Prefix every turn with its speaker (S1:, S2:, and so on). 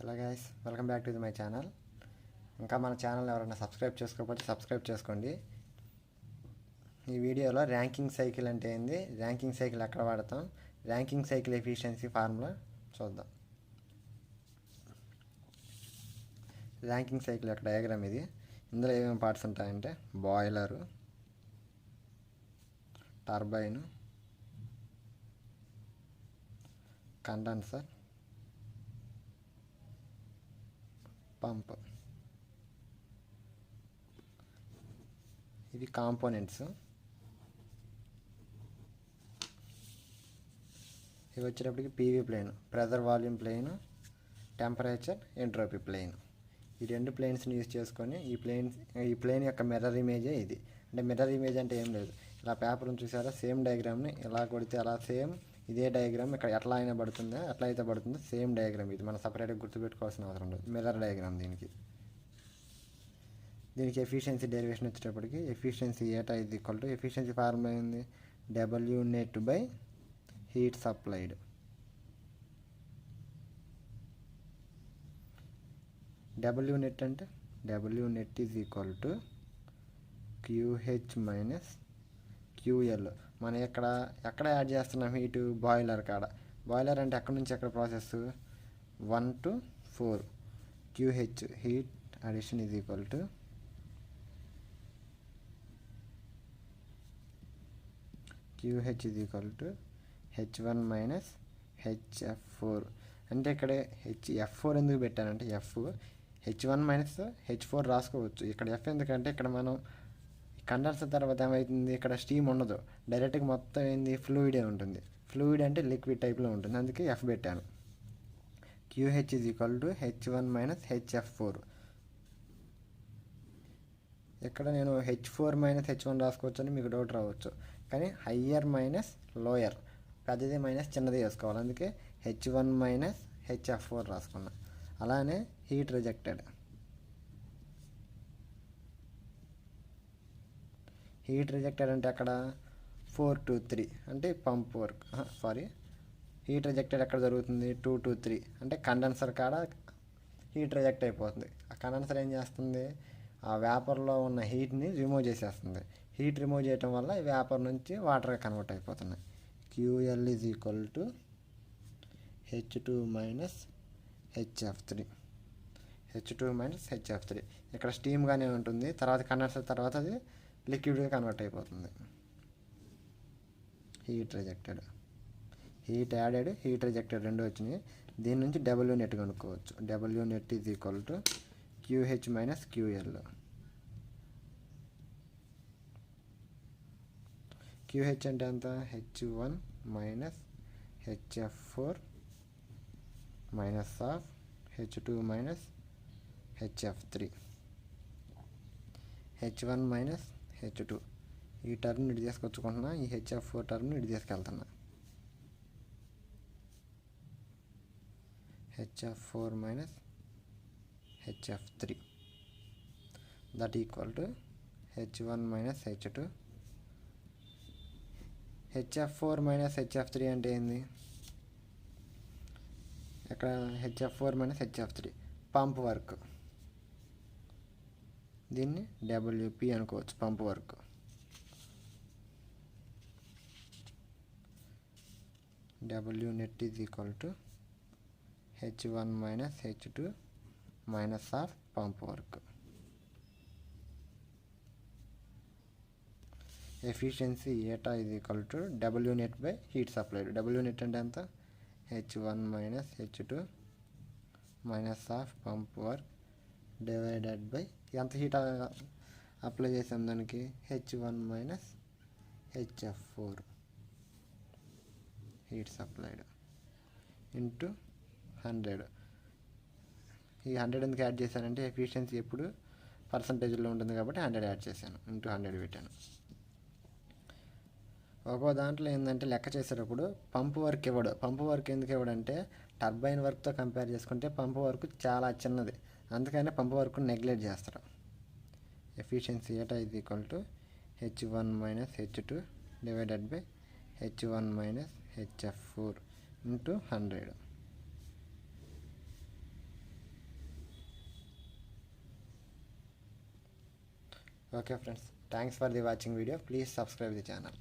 S1: Hello guys, welcome back to my channel. ఇంకా మన channel ఎవరైనా సబ్స్క్రైబ్ చేసుకోకపోతే సబ్స్క్రైబ్ చేసుకోండి. ఈ వీడియోలో ర్యాంకింగ్ సైకిల్ అంటే ఏంది, ర్యాంకింగ్ సైకిల్ ఎక్కడ వాడతాం, ర్యాంకింగ్ సైకిల్ ఎఫిషియన్సీ ఫార్ములా చూద్దాం. ర్యాంకింగ్ సైకిల్ యొక్క డయాగ్రామ్ ఇది. ఇందులో ఏమేమి పార్ట్స్ ఉంటాయంటే బాయిలరు, టర్బైను, కండెన్సర్, పంప్. ఇవి కాంపోనెంట్స్. ఇవి వచ్చేటప్పటికి PV plane, pressure volume plane, temperature entropy plane. ఈ రెండు ప్లేన్స్ని యూజ్ చేసుకొని ఈ ప్లేన్ యొక్క మిర్రర్ ఇమేజే ఇది. అంటే మిర్రర్ ఇమేజ్ అంటే ఏం లేదు, ఇలా పేపర్ని చూసారా, సేమ్ డయాగ్రామ్ని ఎలా కొడితే అలా సేమ్ ఇదే డయాగ్రామ్ ఇక్కడ ఎట్లా అయినా పడుతుందో ఎట్లా అయితే పడుతుందో సేమ్ డయాగ్రామ్ ఇది. మనం సపరేట్గా గుర్తుపెట్టుకోవాల్సిన అవసరం లేదు. మిర్రర్ డయాగ్రామ్ దీనికి ఎఫిషియన్సీ డెరివేషన్ వచ్చేటప్పటికి efficiency eta is equal to efficiency formula ఏంది, W net by heat supplied. W net అంటే W net is equal to QH minus QL. మనం ఎక్కడ యాడ్ చేస్తున్నాం హీటు, బాయిలర్ కాడ. బాయిలర్ అంటే ఎక్కడి నుంచి ఎక్కడ process, 1 to 4. QH heat addition is equal to QH is equal to H1 minus HF4. అంటే ఇక్కడ F4 ఎందుకు పెట్టానంటే H1 మైనస్ H4 రాసుకోవచ్చు. ఇక్కడ F ఎందుకంటే ఇక్కడ మనం కండెన్సర్ తర్వాత ఏమవుతుంది, ఇక్కడ స్టీమ్ ఉండదు, డైరెక్ట్గా మొత్తం ఏంది ఫ్లూయిడే ఉంటుంది. ఫ్లూయిడ్ అంటే లిక్విడ్ టైప్లో ఉంటుంది, అందుకే F పెట్టాను. QH is equal to H1 minus HF4. ఇక్కడ నేను H4 మైనస్ H1 రాసుకోవచ్చు అని మీకు డౌట్ రావచ్చు, కానీ హయ్యర్ మైనస్ లోయర్, పెద్దది మైనస్ చిన్నది వేసుకోవాలి. అందుకే H1 మైనస్ HF4 రాసుకున్నా. అలానే హీట్ రిజెక్టెడ్. హీట్ రిజెక్టెడ్ అంటే అక్కడ 4 to 3 అంటే పంప్ వర్క్. హీట్ రిజెక్టెడ్ ఎక్కడ జరుగుతుంది, 2 to 3 అంటే కండెన్సర్ కాడ హీట్ రిజెక్ట్ అయిపోతుంది. ఆ కండెన్సర్ ఏం చేస్తుంది, ఆ వేపర్లో ఉన్న హీట్ని రిమూవ్ చేసేస్తుంది. హీట్ రిమూవ్ చేయటం వల్ల ఈ వేపర్ నుంచి వాటర్గా కన్వర్ట్ అయిపోతున్నాయి. QL is equal to H2 minus HF3. H2 minus HF3 ఇక్కడ స్టీమ్గానే ఉంటుంది, తర్వాత కండెన్సర్ తర్వాత అది లిక్విడ్గా కన్వర్ట్ అయిపోతుంది. Heat rejected, heat added, heat rejected రెండు వచ్చినాయి. దీని నుంచి డబ్ల్యూ నెట్ కనుక్కోవచ్చు. W net is equal to QH minus QL. QH అంటే ఎంత, H1 minus HF4 minus of H2 minus HF3. H1 minus H2 ఈ టర్మ్ ఇటు తీసుకొచ్చుకుంటున్నా, ఈ HF4 టర్మ్ ఇటు తీసుకెళ్తున్నా. HF4 minus HF3 that equal to H1 minus H2. HF4 minus HF3 అంటే ఏంది, ఇక్కడ HF4 minus HF3 pump work. దీన్ని WP అనుకోవచ్చు, pump work. W net is equal to H1 minus H2 minus of pump work. Efficiency eta is equal to W net by heat supplied. W net అంటే ఎంత, H1 minus H2 minus of pump work divided by ఎంత heat apply చేసాం దానికి, H1 minus HF4 heat supplied into 100. ఈ 100 ఎందుకు add చేశానంటే efficiency ఎప్పుడు పర్సంటేజ్లో ఉంటుంది కాబట్టి 100 యాడ్ చేశాను, ఇంటూ 100 పెట్టాను. ఒక్కో దాంట్లో ఏంటంటే లెక్క చేసేటప్పుడు పంప్ వర్క్ ఇవ్వడు. పంప్ వర్క్ ఎందుకు ఇవ్వడంటే టర్బైన్ వర్క్తో కంపేర్ చేసుకుంటే పంప్ వర్క్ చాలా చిన్నది, అందుకనే పంప్ వర్క్ నెగ్లెక్ట్ చేస్తారు. Efficiency eta is equal to H1 minus H2 divided by H1 minus HF4 into 100. Okay friends, thanks for the watching video. Please subscribe the channel.